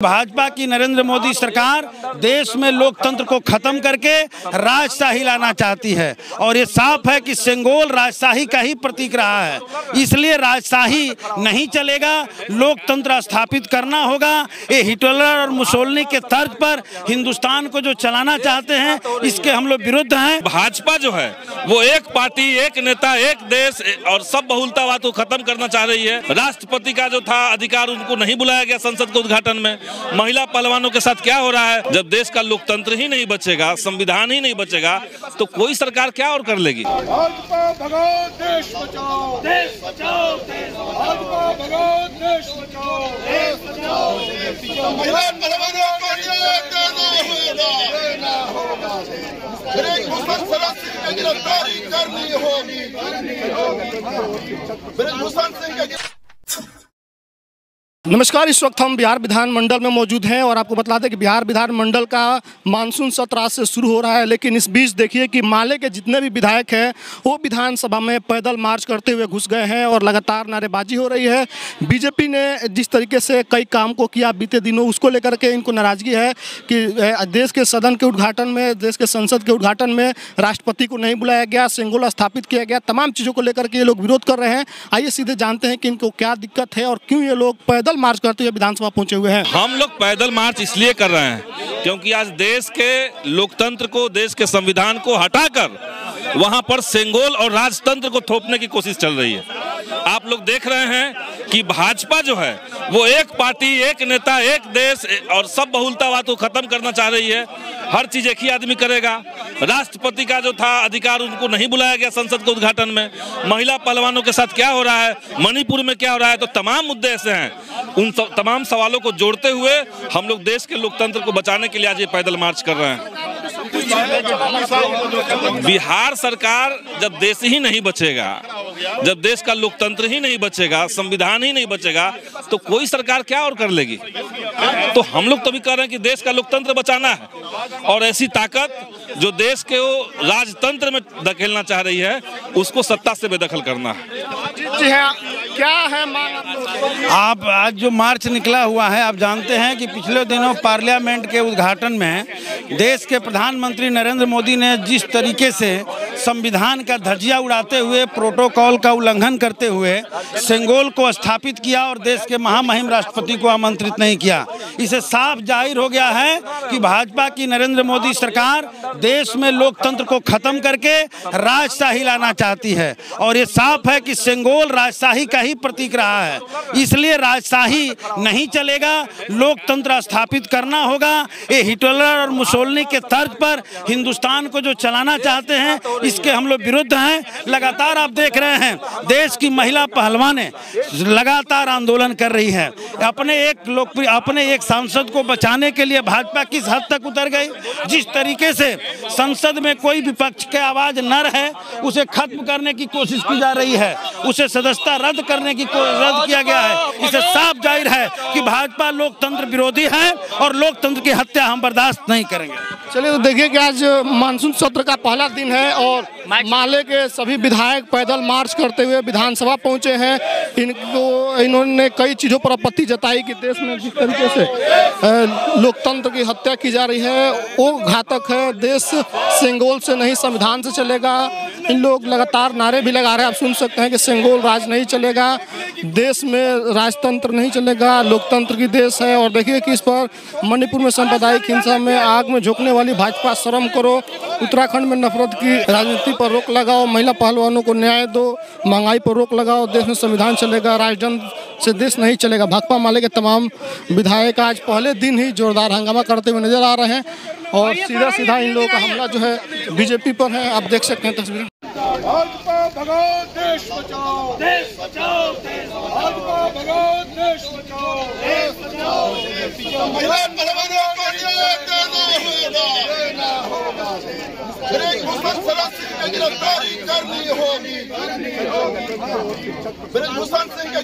भाजपा की नरेंद्र मोदी सरकार देश में लोकतंत्र को खत्म करके राजशाही लाना चाहती है और ये साफ है कि सेंगोल राजशाही का ही प्रतीक रहा है। इसलिए राजशाही नहीं चलेगा, लोकतंत्र स्थापित करना होगा। ये हिटलर और मुसोलिनी के तर्ज पर हिंदुस्तान को जो चलाना चाहते हैं, इसके हम लोग विरुद्ध हैं। भाजपा जो है वो एक पार्टी, एक नेता, एक देश और सब बहुलतावाद को खत्म करना चाह रही है। राष्ट्रपति का जो था अधिकार, उनको नहीं बुलाया गया संसद के उद्घाटन में। महिला पहलवानों के साथ क्या हो रहा है? जब देश का लोकतंत्र ही नहीं बचेगा, संविधान ही नहीं बचेगा, तो कोई सरकार क्या और कर लेगी। भाजपा भगाओ देश बचाओ, देश बचाओ, भाजपा भगाओ देश बचाओ, देश बचाओ। महिला पहलवानों को न्याय देना होगा, ब्रजभूषण शरद सिंह की गिरफ्तारी करनी होगी, ब्रजभूषण सिंह की। नमस्कार, इस वक्त हम बिहार विधानमंडल में मौजूद हैं और आपको बता दें कि बिहार विधानमंडल का मानसून सत्र आज से शुरू हो रहा है। लेकिन इस बीच देखिए कि माले के जितने भी विधायक हैं वो विधानसभा में पैदल मार्च करते हुए घुस गए हैं और लगातार नारेबाजी हो रही है। बीजेपी ने जिस तरीके से कई काम को किया बीते दिनों, उसको लेकर के इनको नाराजगी है कि देश के सदन के उद्घाटन में, देश के संसद के उद्घाटन में राष्ट्रपति को नहीं बुलाया गया, सेंगोल स्थापित किया गया। तमाम चीज़ों को लेकर के ये लोग विरोध कर रहे हैं। आइए सीधे जानते हैं कि इनको क्या दिक्कत है और क्यों ये लोग पैदल मार्च करते हुए विधानसभा पहुंचे हुए हैं। हम लोग पैदल मार्च इसलिए कर रहे हैं क्योंकि आज देश के लोकतंत्र को, देश के संविधान को हटाकर वहां पर सेंगोल और राजतंत्र को थोपने की कोशिश चल रही है। आप लोग देख रहे हैं कि भाजपा जो है वो एक पार्टी, एक नेता, एक देश और सब बहुलतावाद को खत्म करना चाह रही है। हर चीज एक ही आदमी करेगा। राष्ट्रपति का जो था अधिकार, उनको नहीं बुलाया गया संसद के उद्घाटन में। महिला पहलवानों के साथ क्या हो रहा है, मणिपुर में क्या हो रहा है, तो तमाम मुद्दे ऐसे हैं। उन तमाम सवालों को जोड़ते हुए हम लोग देश के लोकतंत्र को बचाने के लिए आज ये पैदल मार्च कर रहे हैं। बिहार सरकार जब देश ही नहीं बचेगा, जब देश का लोकतंत्र ही नहीं बचेगा, संविधान ही नहीं बचेगा, तो कोई सरकार क्या और कर लेगी। तो हम लोग तभी कह रहे हैं कि देश का लोकतंत्र बचाना है और ऐसी ताकत जो देश के वो राजतंत्र में धकेलना चाह रही है, उसको सत्ता से बेदखल करना है। जी हाँ, क्या है मांग? आप आज जो मार्च निकला हुआ है, आप जानते हैं कि पिछले दिनों पार्लियामेंट के उद्घाटन में देश के प्रधानमंत्री नरेंद्र मोदी ने जिस तरीके से संविधान का धज्जियां उड़ाते हुए, प्रोटोकॉल का उल्लंघन करते हुए सेंगोल को स्थापित किया और देश के महामहिम राष्ट्रपति को आमंत्रित नहीं किया, इसे साफ जाहिर हो गया है कि भाजपा की नरेंद्र मोदी सरकार देश में लोकतंत्र को खत्म करके राजशाही लाना चाहती है और ये साफ है कि सेंगोल राजशाही का ही प्रतीक रहा है। इसलिए राजशाही नहीं चलेगा, लोकतंत्र स्थापित करना होगा। ये हिटलर और मुसोलिनी के तर्ज पर हिंदुस्तान को जो चलाना चाहते हैं, इसके हम लोग विरुद्ध हैं। लगातार आप देख रहे हैं देश की महिला पहलवानें लगातार आंदोलन कर रही है। अपने एक सांसद को बचाने के लिए भाजपा किस हद तक उतर गई। जिस तरीके से संसद में कोई विपक्ष की आवाज न रहे, उसे खत्म करने की कोशिश की जा रही है, उसे सदस्यता रद्द किया गया है। इसे साफ जाहिर है कि भाजपा लोकतंत्र विरोधी है और लोकतंत्र की हत्या हम बर्दाश्त नहीं करेंगे। चलिए, तो देखिए कि आज मानसून सत्र का पहला दिन है और माले के सभी विधायक पैदल मार्च करते हुए विधानसभा पहुंचे हैं। इन्होंने कई चीज़ों पर आपत्ति जताई कि देश में जिस तरीके से लोकतंत्र की हत्या की जा रही है वो घातक है। देश सेंगोल से नहीं, संविधान से चलेगा। इन लोग लगातार नारे भी लगा रहे हैं। आप सुन सकते हैं कि सेंगोल राज नहीं चलेगा, देश में राजतंत्र नहीं चलेगा, लोकतंत्र की देश है। और देखिए कि इस पर मणिपुर में सांप्रदायिक हिंसा में आग में झोंकने वाली भाजपा, शर्म करो। उत्तराखंड में नफरत की राजनीति पर रोक लगाओ, महिला पहलवानों को न्याय दो, महंगाई पर रोक लगाओ, देश में संविधान चलेगा, राजतंत्र से देश नहीं चलेगा। भाकपा माले के तमाम विधायक आज पहले दिन ही जोरदार हंगामा करते हुए नजर आ रहे हैं और सीधा सीधा इन लोगों का हमला जो है बीजेपी पर है। आप देख सकते हैं तस्वीर। भाजपा भगाओ देश बचाओ, देश बचाओ, भाजपा भगाओ देश बचाओ, देश बचाओ। महिला पहलवानों को न्याय देना होगा, ब्रजभूषण शरद सिंह की गिरफ्तारी करनी होगी, ब्रजभूषण सिंह